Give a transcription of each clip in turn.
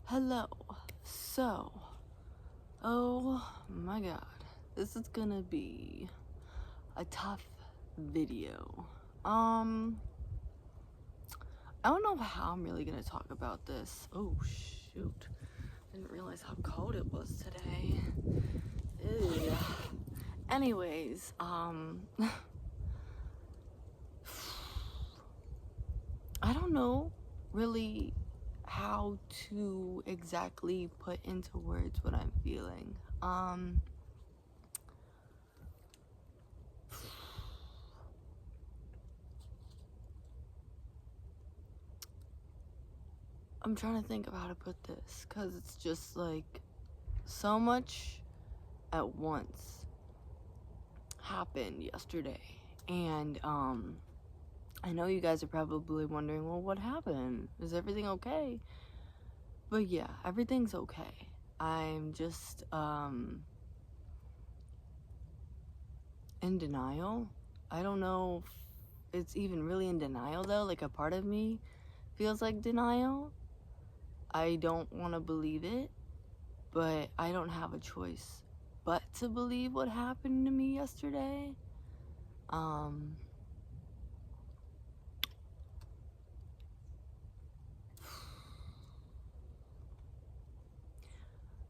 Hello. So, oh my god, this is gonna be a tough video. I don't know how I'm really gonna talk about this. Oh shoot. Didn't realize how cold it was today. Ew. Anyways, I don't know really how to exactly put into words what I'm feeling. I'm trying to think of how to put this, because it's just like so much at once happened yesterday. And I know you guys are probably wondering, well, what happened? Is everything okay? But yeah, everything's okay. I'm just in denial. I don't know if it's even really in denial though. Like, a part of me feels like denial. I don't want to believe it, but I don't have a choice but to believe what happened to me yesterday.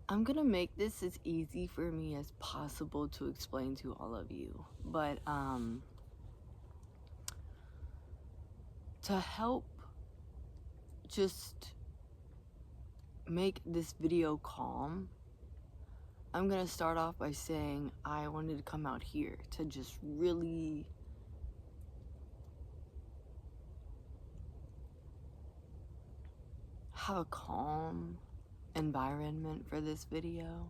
I'm gonna make this as easy for me as possible to explain to all of you, but to help just make this video calm, I'm gonna start off by saying I wanted to come out here to just really have a calm environment for this video.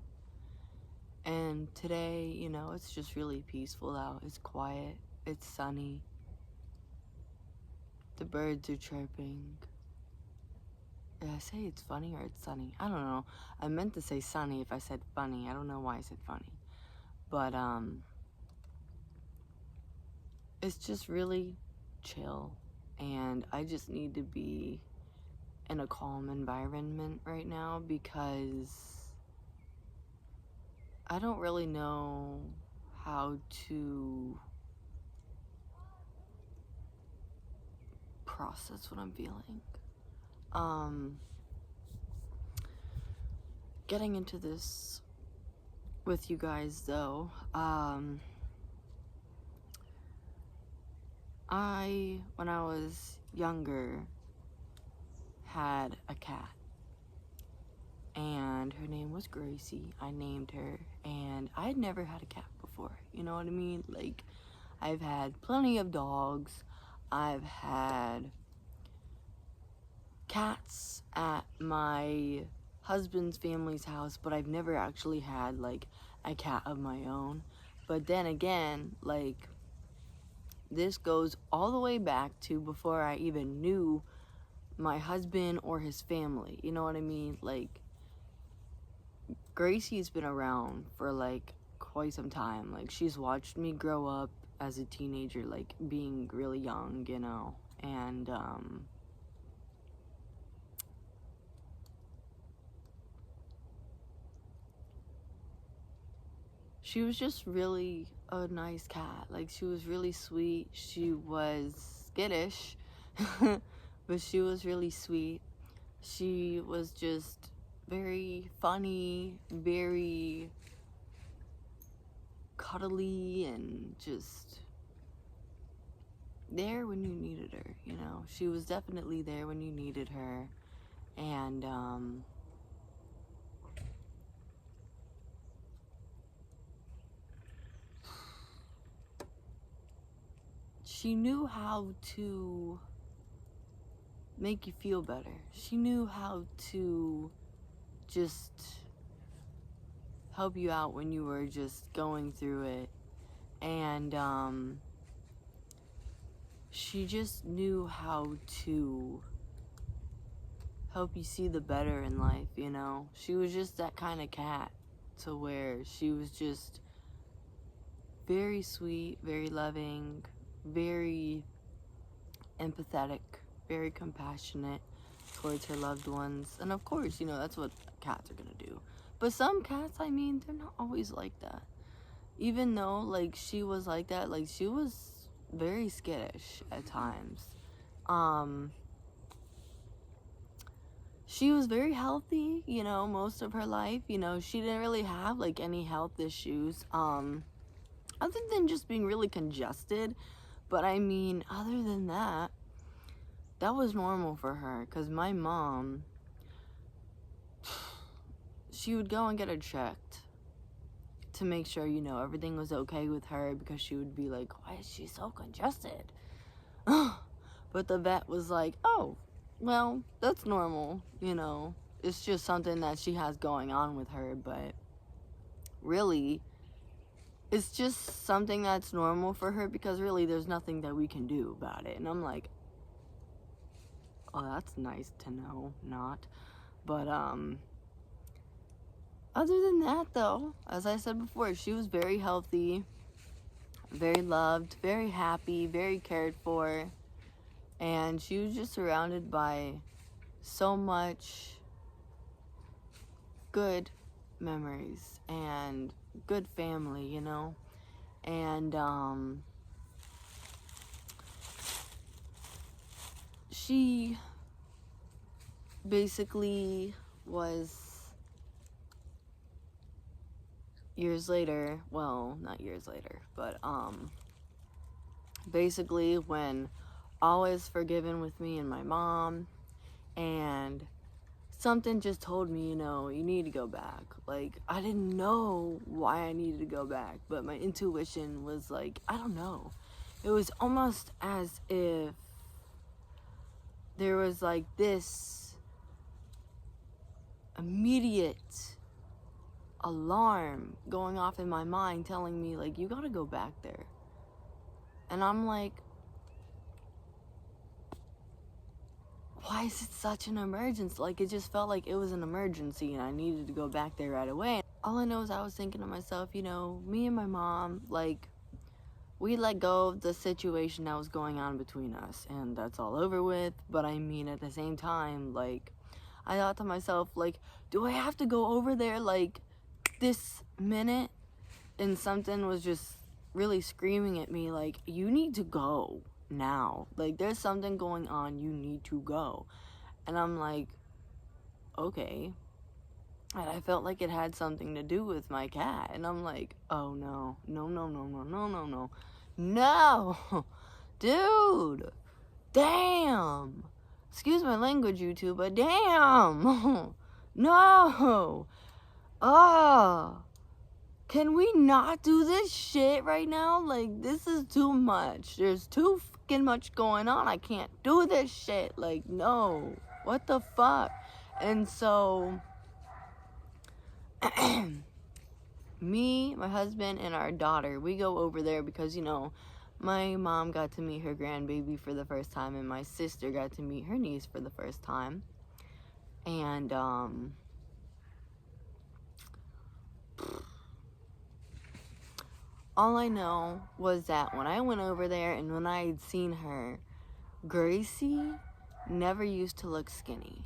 And today, you know, it's just really peaceful out. It's quiet, it's sunny, the birds are chirping. Did I say it's funny or it's sunny? I don't know. I meant to say sunny if I said funny. I don't know why I said funny. But it's just really chill, and I just need to be in a calm environment right now because I don't really know how to process what I'm feeling. Getting into this with you guys though, when I was younger, had a cat, and her name was Gracie. I named her, and I had never had a cat before, you know what I mean? Like, I've had plenty of dogs, I've had cats at my husband's family's house, but I've never actually had like a cat of my own. But then again, like, this goes all the way back to before I even knew my husband or his family, you know what I mean? Like, Gracie's been around for like quite some time. Like, she's watched me grow up as a teenager, like being really young, you know, and she was just really a nice cat. Like, she was really sweet. She was skittish, but she was really sweet. She was just very funny, very cuddly, and just there when you needed her, you know? She was definitely there when you needed her. And she knew how to make you feel better. She knew how to just help you out when you were just going through it. And she just knew how to help you see the better in life, you know? She was just that kind of cat, to where she was just very sweet, very loving, very empathetic, very compassionate, towards her loved ones. And of course, that's what cats are gonna do. But some cats, I mean, they're not always like that. Even though, like, she was like that, like, she was very skittish at times. She was very healthy, most of her life. She didn't really have, like, any health issues, other than just being really congested. But I mean, other than that, that was normal for her. Because my mom, she would go and get her checked to make sure, everything was okay with her, because she would be like, why is she so congested? But the vet was like, oh, well, that's normal, it's just something that she has going on with her. But really, it's just something that's normal for her, because really there's nothing that we can do about it. And I'm like, oh, that's nice to know. Not. But other than that, though, as I said before, she was very healthy, very loved, very happy, very cared for. And she was just surrounded by so much good memories and good family, And she basically was, years later, well, not years later, but basically when all was forgiven with me and my mom, and something just told me, you need to go back. Like, I didn't know why I needed to go back, but my intuition was like, I don't know. It was almost as if there was like this immediate alarm going off in my mind telling me, like, you gotta go back there. And I'm like, why is it such an emergency? Like, it just felt like it was an emergency and I needed to go back there right away. All I know is I was thinking to myself, me and my mom, like, we let go of the situation that was going on between us, and that's all over with. But I mean, at the same time, like, I thought to myself, like, do I have to go over there, like, this minute? And something was just really screaming at me, like, you need to go now. Like, there's something going on, you need to go. And I'm like, okay. And I felt like it had something to do with my cat. And I'm like, oh no, no, dude, damn. Excuse my language, YouTube, but damn. No. Can we not do this shit right now? Like, this is too much. There's too fucking much going on. I can't do this shit. Like, no. What the fuck? And so, me, my husband, and our daughter, we go over there because, my mom got to meet her grandbaby for the first time, and my sister got to meet her niece for the first time. And, all I know was that when I went over there and when I had seen her, Gracie never used to look skinny.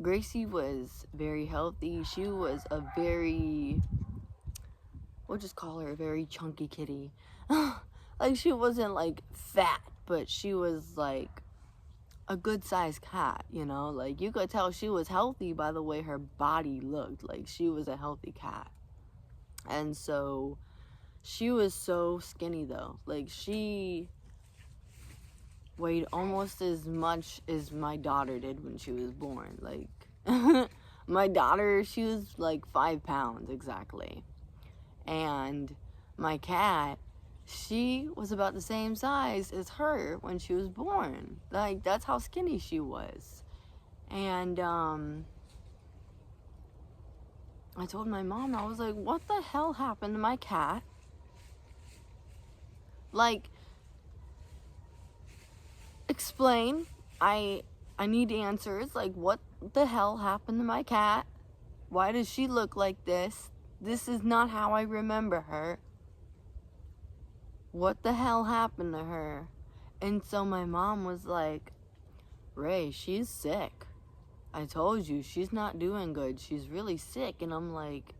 Gracie was very healthy. She was a very, we'll just call her a very chunky kitty. Like, she wasn't, like, fat, but she was, like, a good-sized cat, Like, you could tell she was healthy by the way her body looked. Like, she was a healthy cat. And so, she was so skinny, though. Like, she weighed almost as much as my daughter did when she was born. Like, my daughter, she was, like, 5 pounds, exactly. And my cat, she was about the same size as her when she was born. Like, that's how skinny she was. And, I told my mom, I was like, what the hell happened to my cat? Like, explain. I need answers. Like, what the hell happened to my cat? Why does she look like this? This is not how I remember her. What the hell happened to her? And so my mom was like, Ray, she's sick. I told you, she's not doing good. She's really sick. And I'm like,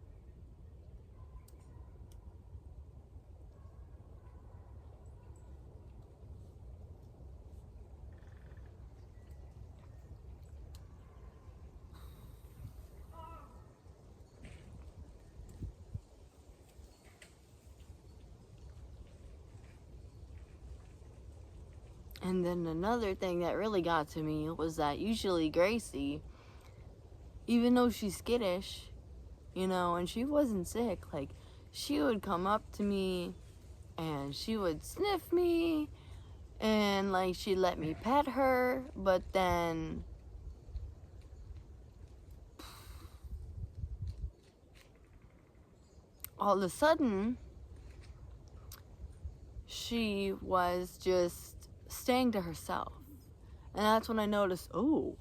and then another thing that really got to me was that usually Gracie, even though she's skittish, you know, and she wasn't sick, like, she would come up to me and she would sniff me and, like, she'd let me pet her, but then all of a sudden, she was just staying to herself. And that's when I noticed, oh,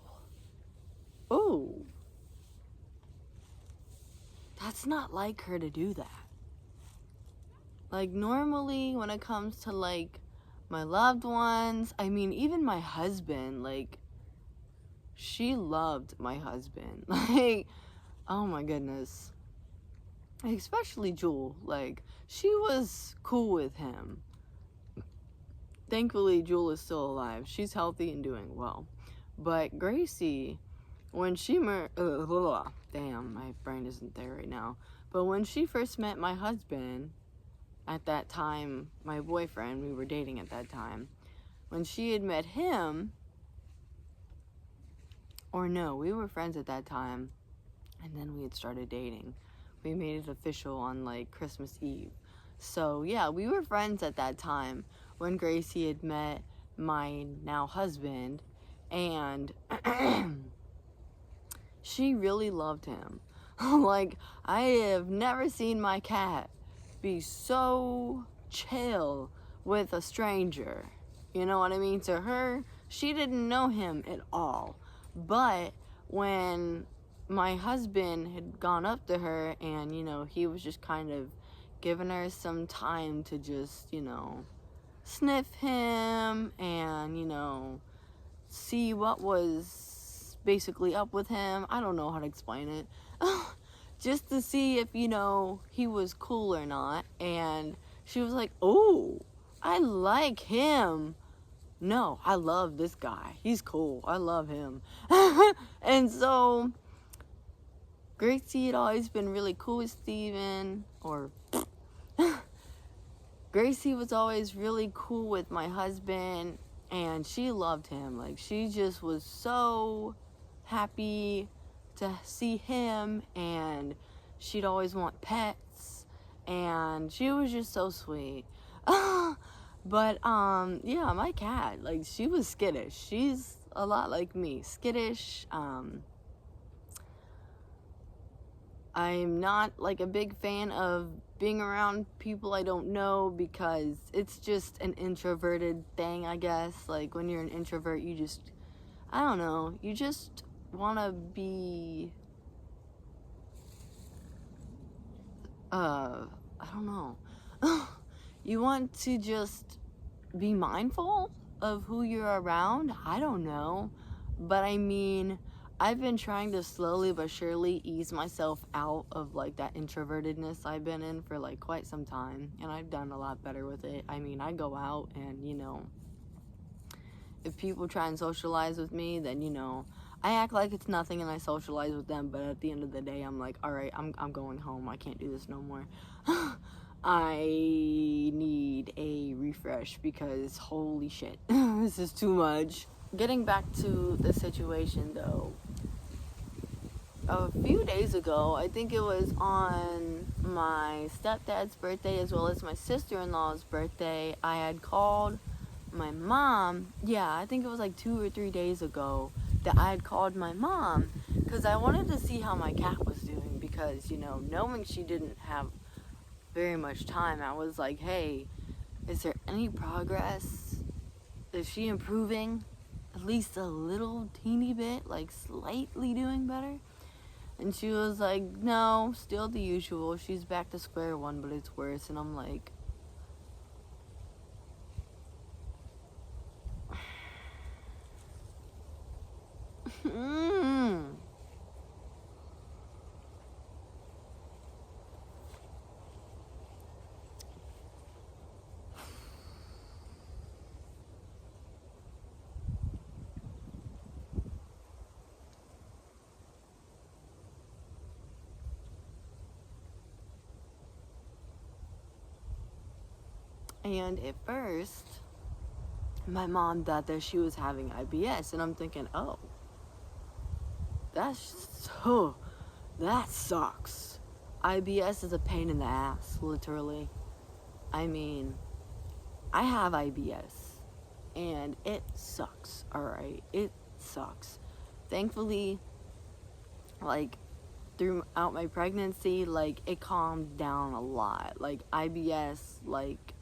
that's not like her to do that. Like, normally when it comes to, like, my loved ones, I mean, even my husband, like, she loved my husband. Like, oh my goodness. Especially Jewel, like, she was cool with him. Thankfully, Jewel is still alive. She's healthy and doing well. But Gracie, when she damn, my brain isn't there right now. But when she first met my husband, at that time, my boyfriend, we were dating at that time, when she had met him, or no, we were friends at that time, and then we had started dating. We made it official on, like, Christmas Eve. So, yeah, we were friends at that time when Gracie had met my now husband, and she really loved him. Like, I have never seen my cat be so chill with a stranger. You know what I mean? To her, she didn't know him at all. But when my husband had gone up to her and, you know, he was just kind of giving her some time to just, you know, sniff him and, you know, see what was basically up with him. I don't know how to explain it. Just to see if, you know, he was cool or not. And she was like, oh, I like him. No, I love this guy. He's cool. I love him. And so Gracie had always been really cool with Steven, or Gracie was always really cool with my husband, and she loved him. Like, she just was so happy to see him, and she'd always want pets, and she was just so sweet. But, yeah, my cat, like, she was skittish. She's a lot like me, skittish. I'm not, like, a big fan of being around people I don't know because it's just an introverted thing, I guess. Like, when you're an introvert, you just, I don't know, you just want to be, I don't know. You want to just be mindful of who you're around. I don't know. But I mean, I've been trying to slowly but surely ease myself out of, like, that introvertedness I've been in for, like, quite some time. And I've done a lot better with it. I mean, I go out and, you know, if people try and socialize with me, then, you know, I act like it's nothing and I socialize with them. But at the end of the day, I'm like, all right, I'm going home. I can't do this no more. I need a refresh because holy shit, this is too much. Getting back to the situation though, a few days ago, I think it was on my stepdad's birthday as well as my sister-in-law's birthday, I had called my mom. Yeah, I think it was like 2 or 3 days ago that I had called my mom because I wanted to see how my cat was doing because, you know, knowing she didn't have very much time, I was like, hey, is there any progress? Is she improving at least a little teeny bit, like slightly doing better? And she was like, no, still the usual. She's back to square one, but it's worse. And I'm like, And at first, my mom thought that she was having IBS, and I'm thinking, oh, that sucks. IBS is a pain in the ass, literally. I mean, I have IBS, and it sucks, alright? It sucks. Thankfully, like, throughout my pregnancy, like, it calmed down a lot. Like, IBS, like,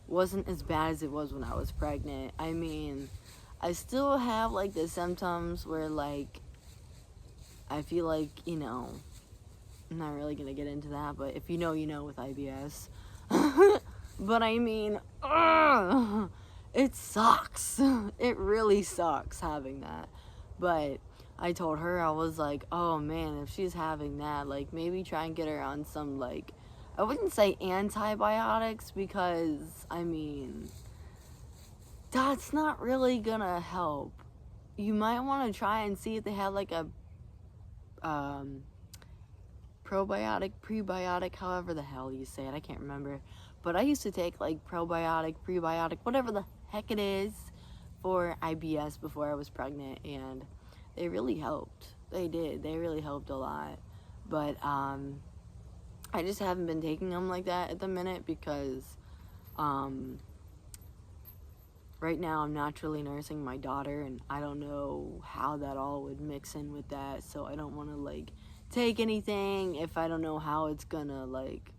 wasn't as bad as it was when I was pregnant. I mean, I still have, like, the symptoms where, like, I feel like, you know, I'm not really gonna get into that, but if you know, you know with IBS. But I mean, it sucks. It really sucks having that. But I told her, I was like, oh man, if she's having that, like, maybe try and get her on some, like, I wouldn't say antibiotics, because, I mean, that's not really gonna help. You might want to try and see if they have, like, a probiotic, prebiotic, however the hell you say it, I can't remember. But I used to take, like, probiotic, prebiotic, whatever the heck it is, for IBS before I was pregnant, and they really helped. They did. They really helped a lot. But I just haven't been taking them like that at the minute, because right now I'm naturally nursing my daughter, and I don't know how that all would mix in with that, so I don't want to, like, take anything if I don't know how it's gonna, like,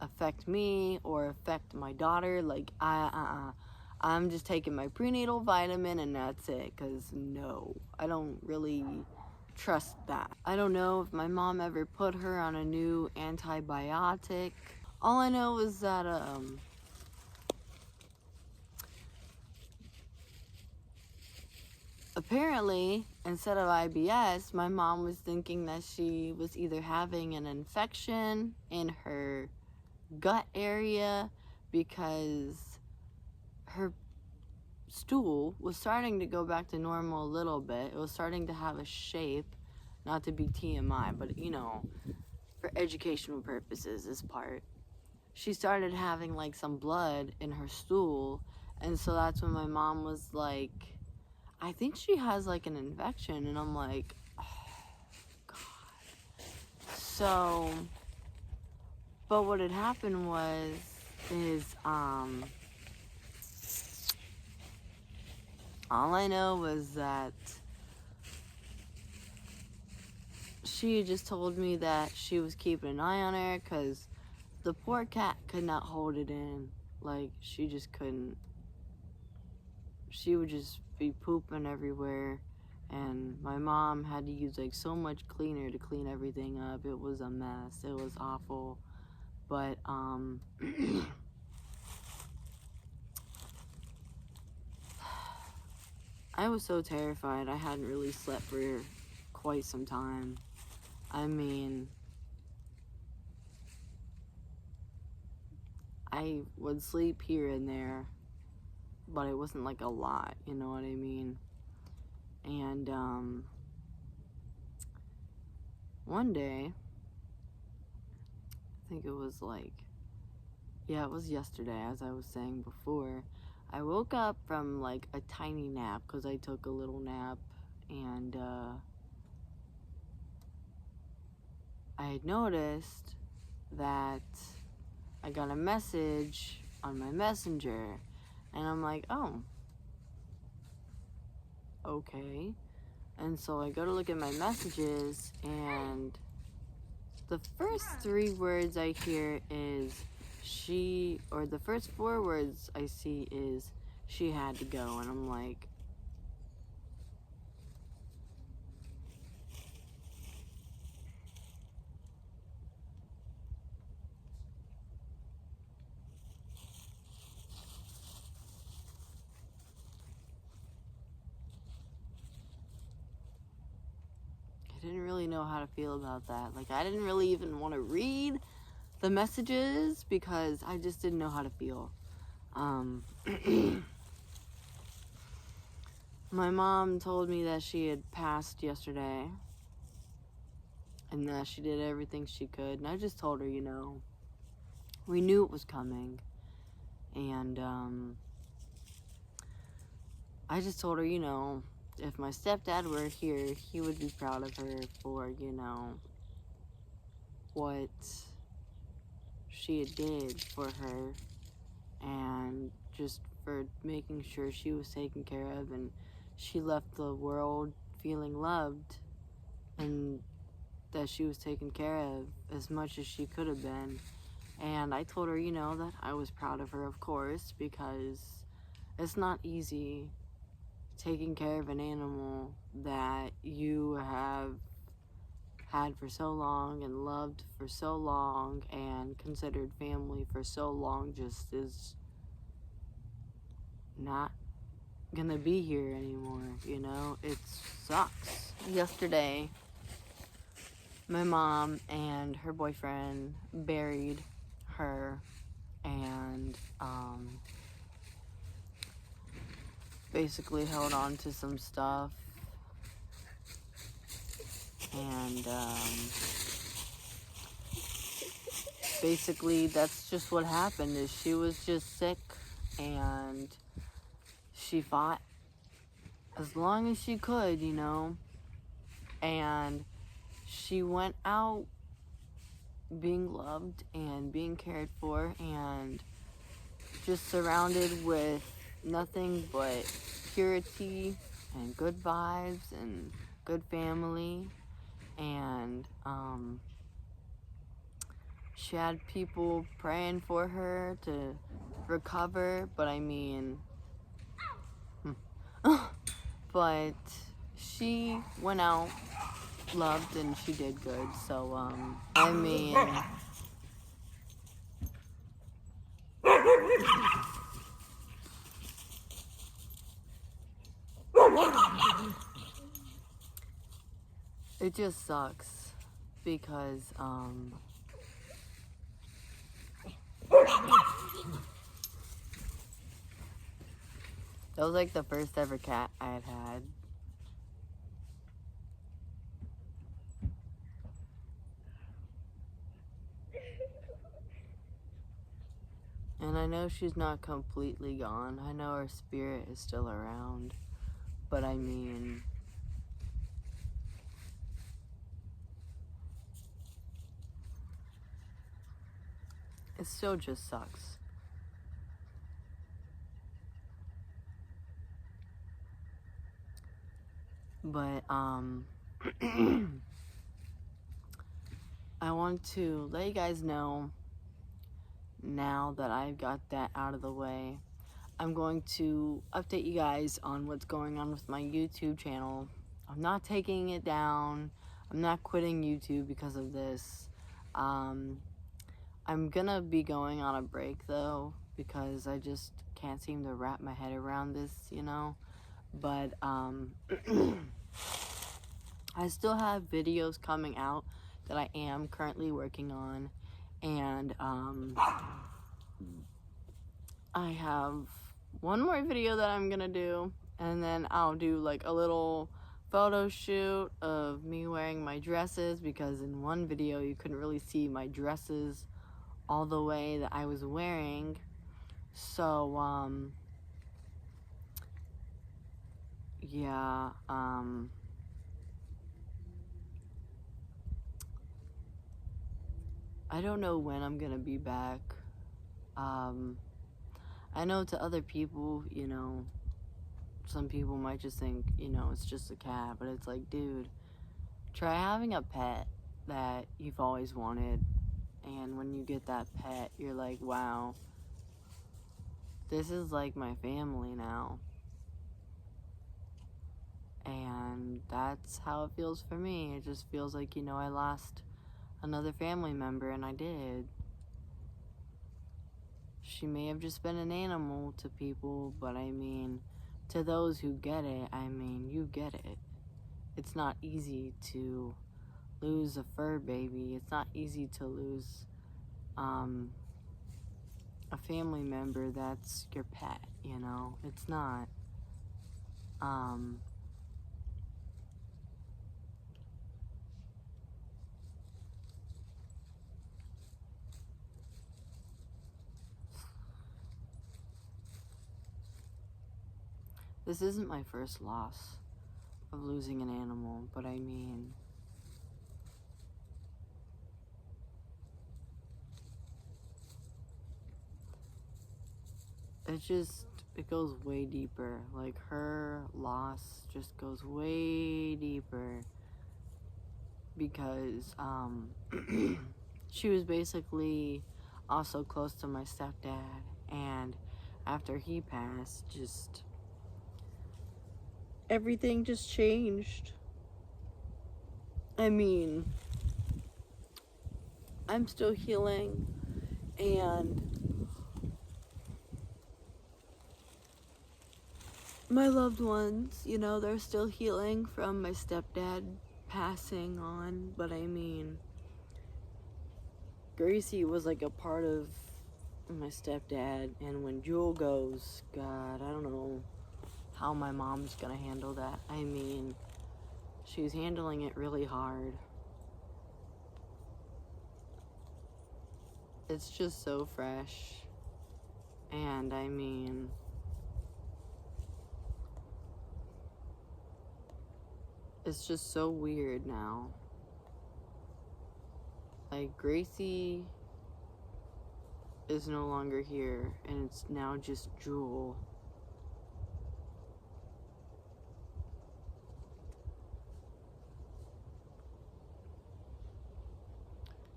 affect me or affect my daughter. Like, I'm just taking my prenatal vitamin and that's it, because no, I don't really trust that. I don't know if my mom ever put her on a new antibiotic. All I know is that apparently, instead of IBS, my mom was thinking that she was either having an infection in her gut area, because her stool was starting to go back to normal a little bit. It was starting to have a shape, not to be TMI, but, you know, for educational purposes, this part. She started having, like, some blood in her stool, and so that's when my mom was like, I think she has, like, an infection, and I'm like, oh, God. So, but what had happened is, all I know was that she had just told me that she was keeping an eye on her, because the poor cat could not hold it in. Like, she just couldn't. She would just be pooping everywhere, and my mom had to use, like, so much cleaner to clean everything up. It was a mess. It was awful. But I was so terrified. I hadn't really slept for quite some time. I mean, I would sleep here and there, but it wasn't, like, a lot, you know what I mean? And one day, I think it was, like, yeah, it was yesterday, as I was saying before, I woke up from, like, a tiny nap, because I took a little nap, and I had noticed that I got a message on my messenger, and I'm like, oh, okay. And so I go to look at my messages, and the first 3 words I hear is the first 4 words I see is she had to go, and I'm like, I didn't really know how to feel about that. Like, I didn't really even want to read the messages, because I just didn't know how to feel. My mom told me that she had passed yesterday, and that she did everything she could, and I just told her, you know, we knew it was coming. And I just told her, if my stepdad were here, he would be proud of her for, what she had did for her, and just for making sure she was taken care of, and she left the world feeling loved, and that she was taken care of as much as she could have been. And I told her, that I was proud of her, of course, because it's not easy taking care of an animal that you have had for so long and loved for so long and considered family for so long just is not gonna be here anymore, It sucks. Yesterday, my mom and her boyfriend buried her, and basically held on to some stuff, and basically that's just what happened. Is she was just sick, and she fought as long as she could, and she went out being loved and being cared for and just surrounded with nothing but purity and good vibes and good family. And she had people praying for her to recover, but but she went out loved and she did good. So it just sucks because that was like the first ever cat I had had. And I know she's not completely gone. I know her spirit is still around. But it still just sucks. But I want to let you guys know, now that I've got that out of the way, I'm going to update you guys on what's going on with my YouTube channel. I'm not taking it down. I'm not quitting YouTube because of this. I'm gonna be going on a break though, because I just can't seem to wrap my head around this, But I still have videos coming out that I am currently working on, and I have one more video that I'm gonna do, and then I'll do like a little photo shoot of me wearing my dresses, because in one video you couldn't really see my dresses all the way that I was wearing. So yeah, I don't know when I'm gonna be back. I know to other people, some people might just think, it's just a cat, but it's like, dude, try having a pet that you've always wanted, and when you get that pet, you're like, wow, this is like my family now. And that's how it feels for me. It just feels like, I lost another family member, and I did. She may have just been an animal to people, but to those who get it, you get it. It's not easy to lose a fur baby. It's not easy to lose a family member that's your pet, It's not. This isn't my first loss of losing an animal, but I mean, it goes way deeper. Like, her loss just goes way deeper because she was basically also close to my stepdad, and after he passed, just everything just changed. I mean, I'm still healing, and my loved ones, you know, they're still healing from my stepdad passing on, but I mean, Gracie was like a part of my stepdad, and when Jewel goes, God, I don't know how my mom's gonna handle that. I mean, she's handling it really hard. It's just so fresh, and I mean, it's just so weird now. Like, Gracie is no longer here, and it's now just Jewel.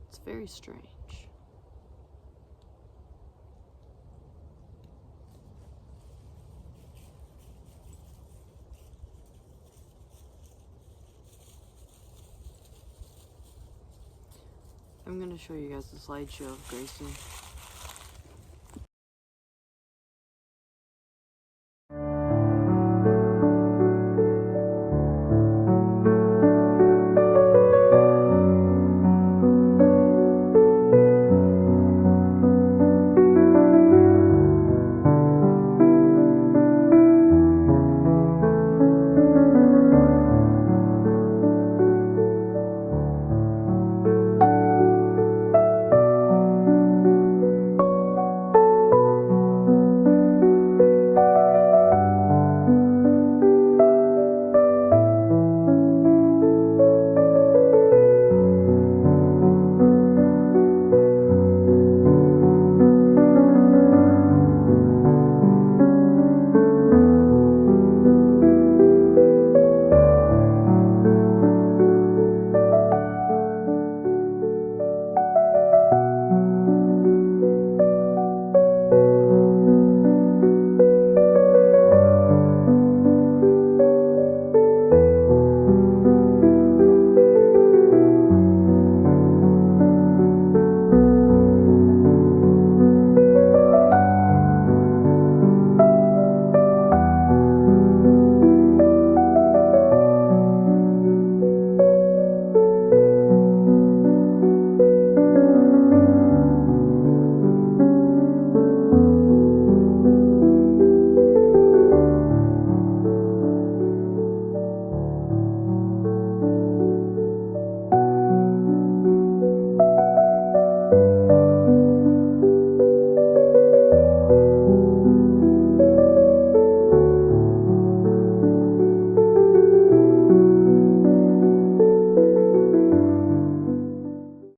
It's very strange. I'm gonna show you guys the slideshow of Gracie.